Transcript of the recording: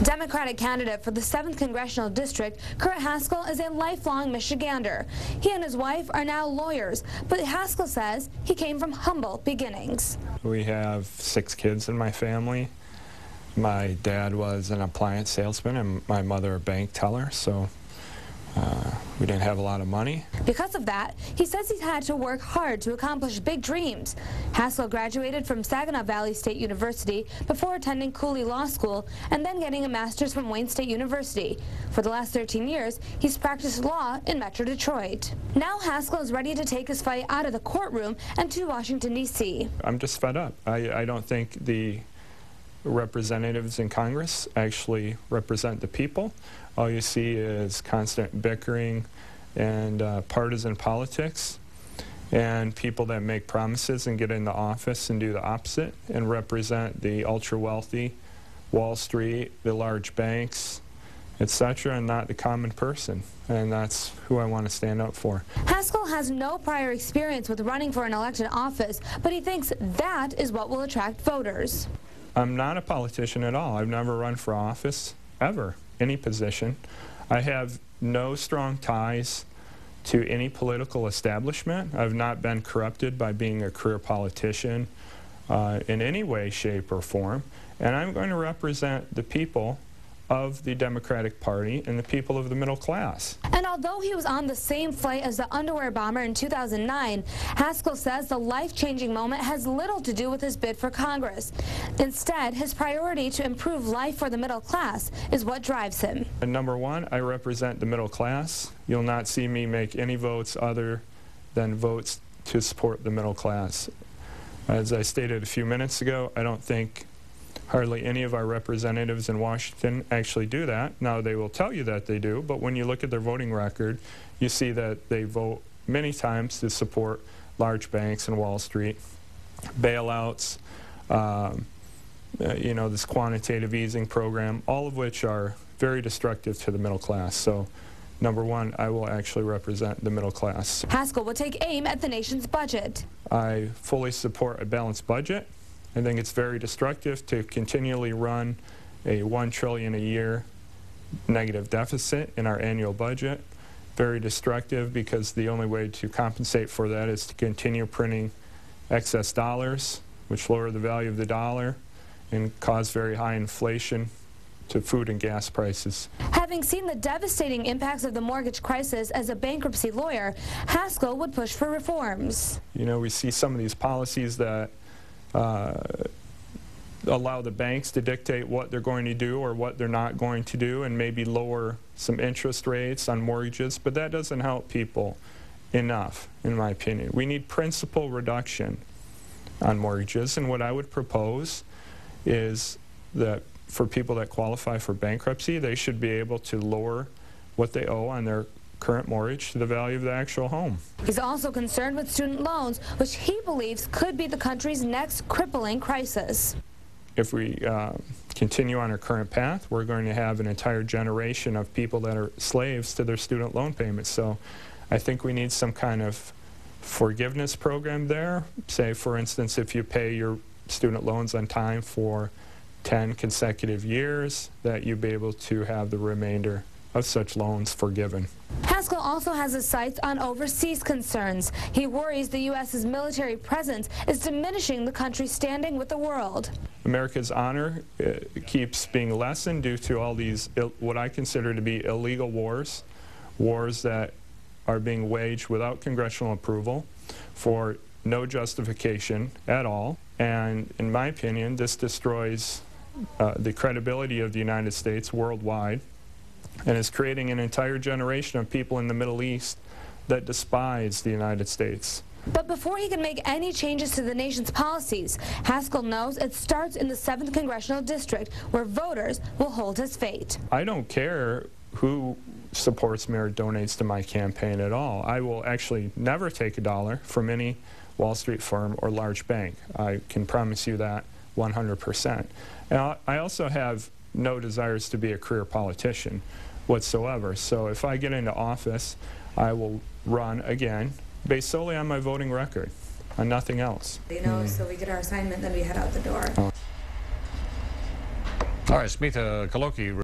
Democratic candidate for the 7th Congressional District, Kurt Haskell is a lifelong Michigander. He and his wife are now lawyers, but Haskell says he came from humble beginnings. We have 6 kids in my family. My dad was an appliance salesman and my mother a bank teller, so we didn't have a lot of money. Because of that, he says he's had to work hard to accomplish big dreams. Haskell graduated from Saginaw Valley State University before attending Cooley Law School and then getting a master's from Wayne State University. For the last 13 years, he's practiced law in Metro Detroit. Now Haskell is ready to take his fight out of the courtroom and to Washington, D.C. I'm just fed up. I don't think the representatives in Congress actually represent the people. All you see is constant bickering and partisan politics and people that make promises and get into office and do the opposite and represent the ultra-wealthy, Wall Street, the large banks, etc., and not the common person. And that's who I want to stand up for. Haskell has no prior experience with running for an elected office, but he thinks that is what will attract voters. I'm not a politician at all. I've never run for office, ever, any position. I have no strong ties to any political establishment. I've not been corrupted by being a career politician in any way, shape, or form. And I'm going to represent the people of the Democratic Party and the people of the middle class. And although he was on the same flight as the underwear bomber in 2009, Haskell says the life-changing moment has little to do with his bid for Congress. Instead, his priority to improve life for the middle class is what drives him. And number one, I represent the middle class. You'll not see me make any votes other than votes to support the middle class. As I stated a few minutes ago, I don't think hardly any of our representatives in Washington actually do that. Now, they will tell you that they do, but when you look at their voting record, you see that they vote many times to support large banks and Wall Street, bailouts, you know, this quantitative easing program, all of which are very destructive to the middle class. So, number one, I will actually represent the middle class. Haskell will take aim at the nation's budget. I fully support a balanced budget. I think it's very destructive to continually run a $1 trillion a year negative deficit in our annual budget. Very destructive because the only way to compensate for that is to continue printing excess dollars, which lower the value of the dollar and cause very high inflation to food and gas prices. Having seen the devastating impacts of the mortgage crisis as a bankruptcy lawyer, Haskell would push for reforms. You know, we see some of these policies that allow the banks to dictate what they're going to do or what they're not going to do and maybe lower some interest rates on mortgages, but that doesn't help people enough, in my opinion. We need principal reduction on mortgages, and what I would propose is that for people that qualify for bankruptcy, they should be able to lower what they owe on their current mortgage to the value of the actual home. He's also concerned with student loans, which he believes could be the country's next crippling crisis. If we continue on our current path, we're going to have an entire generation of people that are slaves to their student loan payments. So I think we need some kind of forgiveness program there. Say, for instance, if you pay your student loans on time for 10 consecutive years, that you'd be able to have the remainder of such loans forgiven. Haskell also has his sights on overseas concerns. He worries the U.S.'s military presence is diminishing the country's standing with the world. America's honor keeps being lessened due to all these what I consider to be illegal wars, wars that are being waged without congressional approval for no justification at all. And in my opinion, this destroys the credibility of the United States worldwide, and is creating an entire generation of people in the Middle East that despise the United States. But before he can make any changes to the nation's policies, Haskell knows it starts in the 7th Congressional District, where voters will hold his fate. I don't care who supports me or donates to my campaign at all. I will actually never take $1 from any Wall Street firm or large bank. I can promise you that 100%. And I also have no desires to be a career politician whatsoever. So if I get into office, I will run again based solely on my voting record, on nothing else. You know, so we get our assignment, then we head out the door. All right, Smita Kaloki.